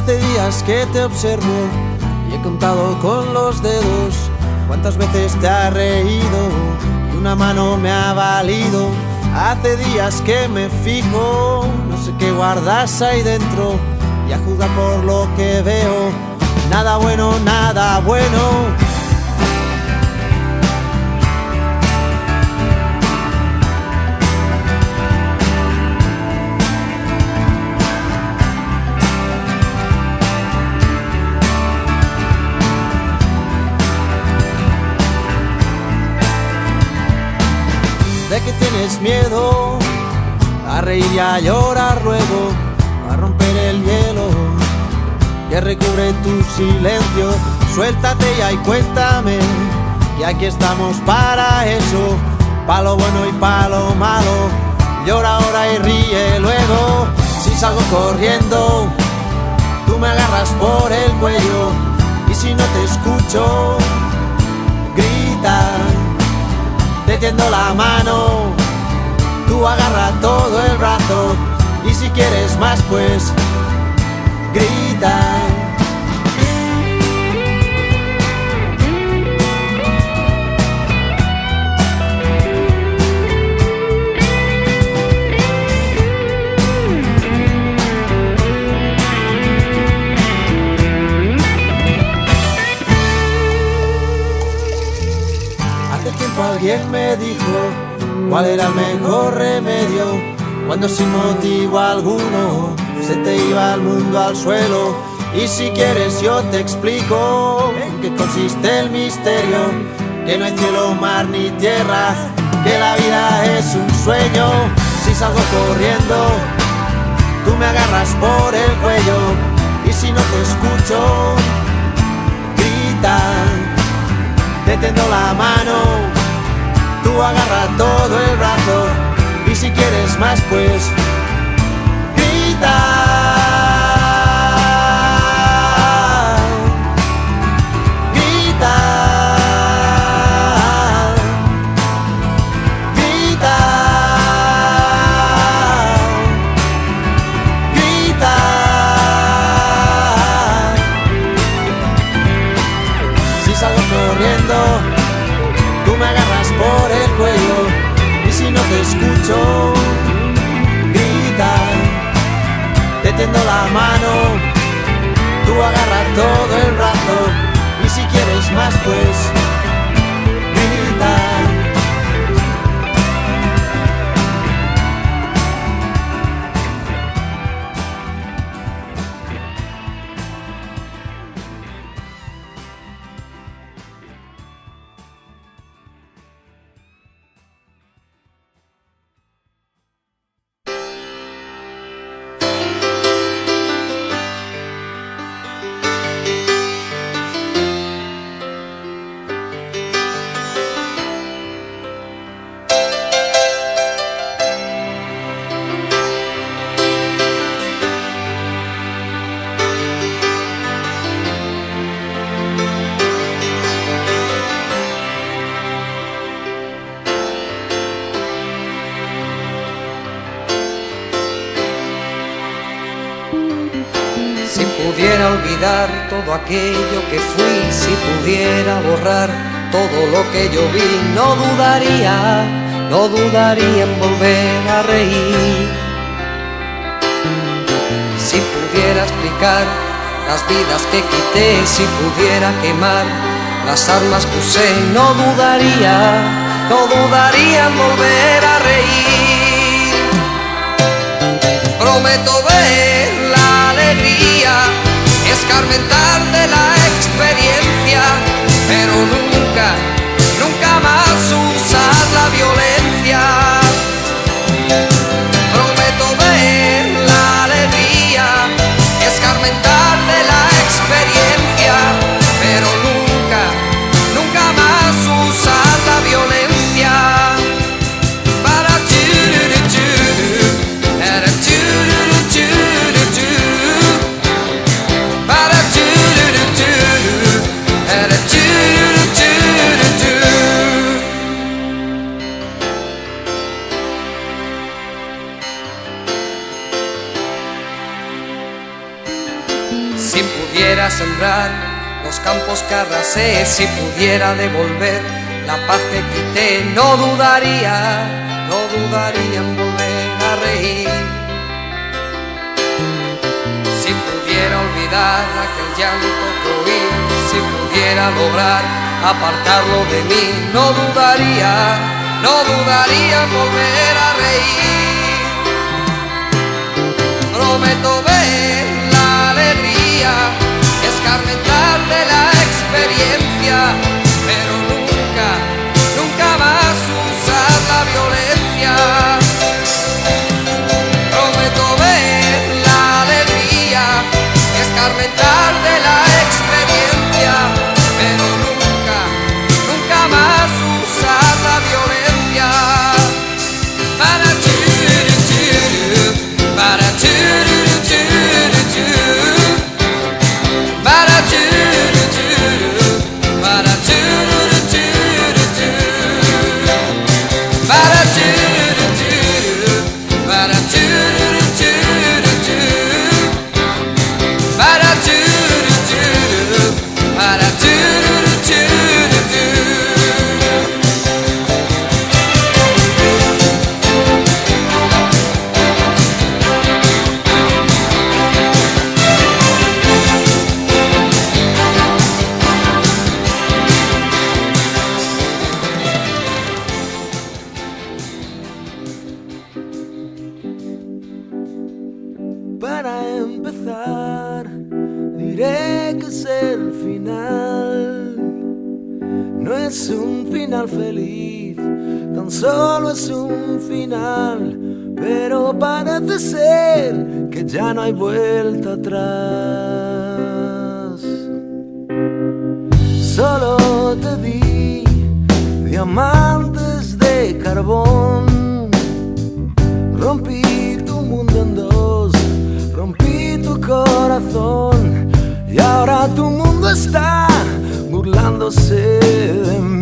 Hace días que te observo y he contado con los dedos cuántas veces te has reído y una mano me ha valido. Hace días que me fijo, no sé qué guardas ahí dentro, y a juzgar por lo que veo, nada bueno, nada bueno. De que tienes miedo a reír y a llorar luego, a romper el hielo que recubre tu silencio. Suéltate ya y cuéntame, y aquí estamos para eso, pa' lo bueno y pa' lo malo. Llora ahora y ríe luego. Si salgo corriendo, tú me agarras por el cuello, y si no te escucho, grita. Te tiendo la mano, tú agarra todo el brazo, y si quieres más pues grita. Alguien me dijo cuál era el mejor remedio cuando sin motivo alguno se te iba el mundo al suelo. Y si quieres yo te explico en qué consiste el misterio, que no hay cielo, mar ni tierra, que la vida es un sueño. Si salgo corriendo, tú me agarras por el cuello, y si no te escucho, grita. Te tiendo la mano, tú agarra todo el brazo, y si quieres más pues grita. Grita. Grita. Grita. Si salgo corriendo, tú me agarras por el cuello, y si no te escucho, grita. Te tiendo la mano, tú agarras todo el brazo, y si quieres más pues grita. Si pudiera olvidar todo aquello que fui, si pudiera borrar todo lo que yo vi, no dudaría en volver a reír. Si pudiera explicar las vidas que quité, si pudiera quemar las armas que usé, no dudaría en volver a reír. Prometo ver la alegría, escarmentar de la experiencia, pero nunca más usar la violencia. Prometo ver la alegría, escarmentar de la experiencia, pero nunca más usar la violencia. Para para Si pudiera sembrar los campos que arrasé, si pudiera devolver la paz que quité, no dudaría en volver a reír. Si pudiera olvidar aquel llanto que oí, si pudiera lograr apartarlo de mí, no dudaría en volver a reír. Prometo ver la alegría, escarmentar de la experiencia, pero nunca más usar la violencia. Prometo ver la alegría, escarmentar de la experiencia, pero nunca más usar la violencia. Para empezar, diré que es el final. No es un final feliz, tan solo es un final, pero parece ser que ya no hay vuelta atrás. Solo te di diamantes de carbón, rompí tu mundo en dos, rompí tu corazón, y ahora tu mundo está burlándose de mí.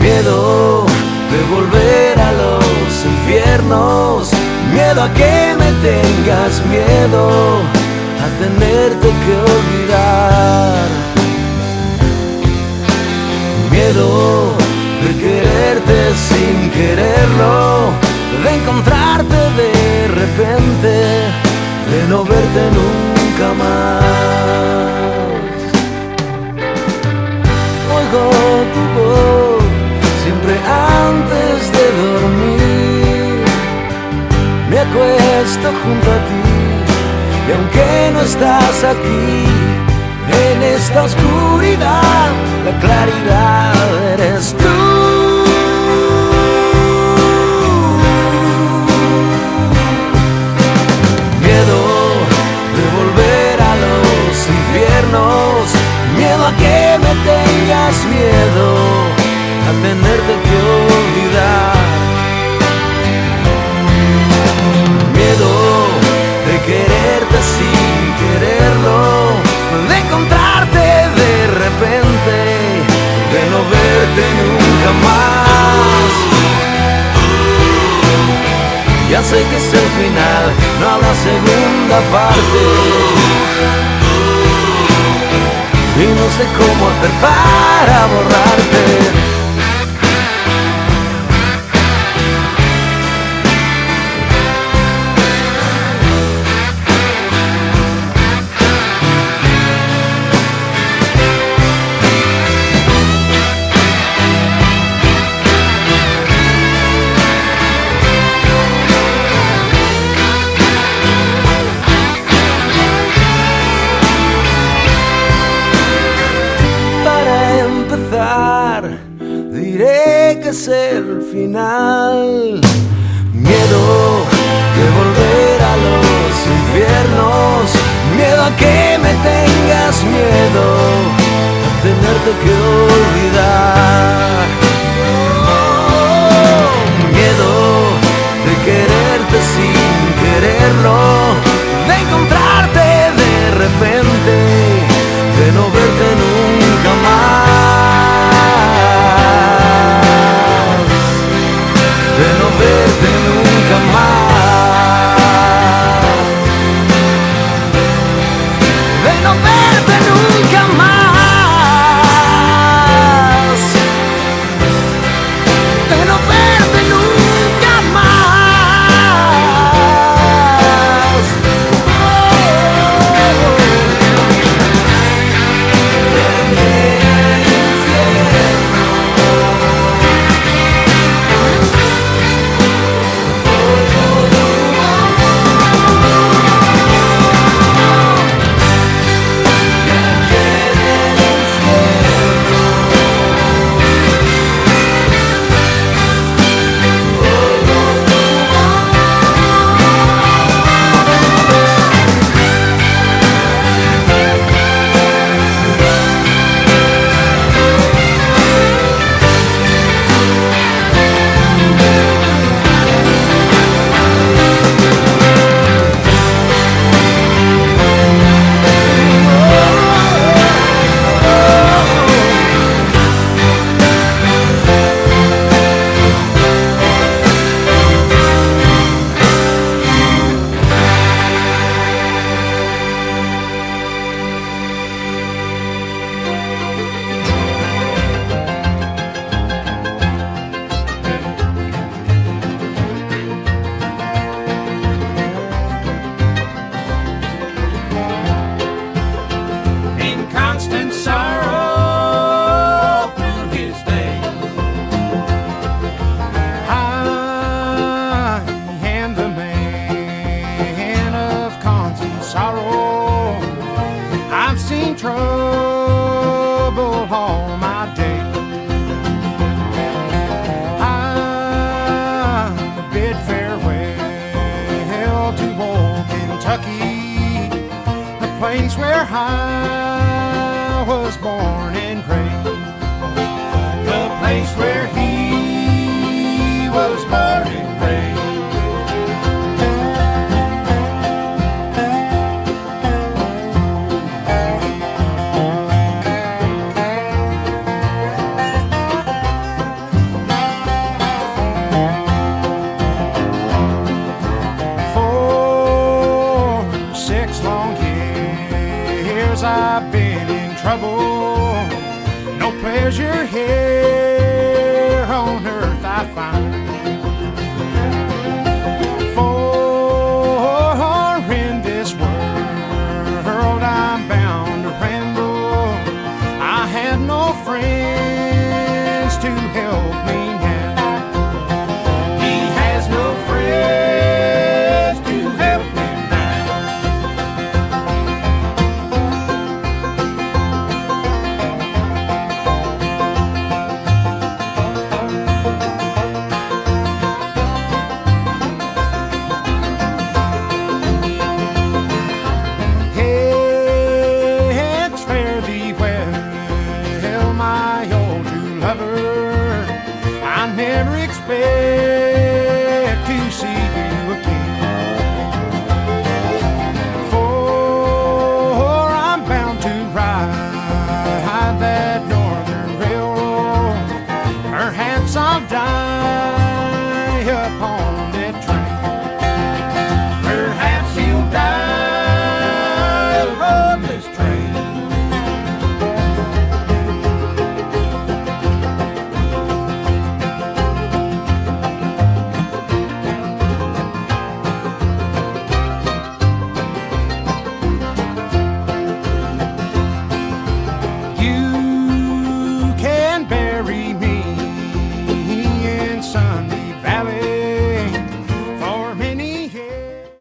Miedo de volver a los infiernos, miedo a que me tengas, miedo a tenerte que olvidar, miedo de quererte sin quererlo, de encontrarte de repente, de no verte nunca más. Oigo tu voz siempre antes de dormir, me acuesto junto a ti, y aunque no estás aquí, en esta oscuridad, la claridad eres tú. Miedo de volver a los infiernos, miedo a que me tengas, miedo a tenerte que olvidar, miedo de quererte sin quererlo, de encontrarte de repente, de no verte nunca más. Ya sé que es el final, no habrá segunda parte, y no sé cómo hacer para borrarte. Diré que es el final. Miedo de volver a los infiernos, miedo a que me tengas, miedo a tenerte que olvidar, miedo de quererte sin quererlo, de encontrarte de repente, de no verte nunca más, de no verte nunca. I was born and raised, the place where he was born and raised. I've been in trouble. No pleasure here on earth I find. For in this world I'm bound to ramble. I have no friends to help me now. He has no friends to help me now. Never expect to see you again, for I'm bound to ride that northern railroad. Perhaps I'll die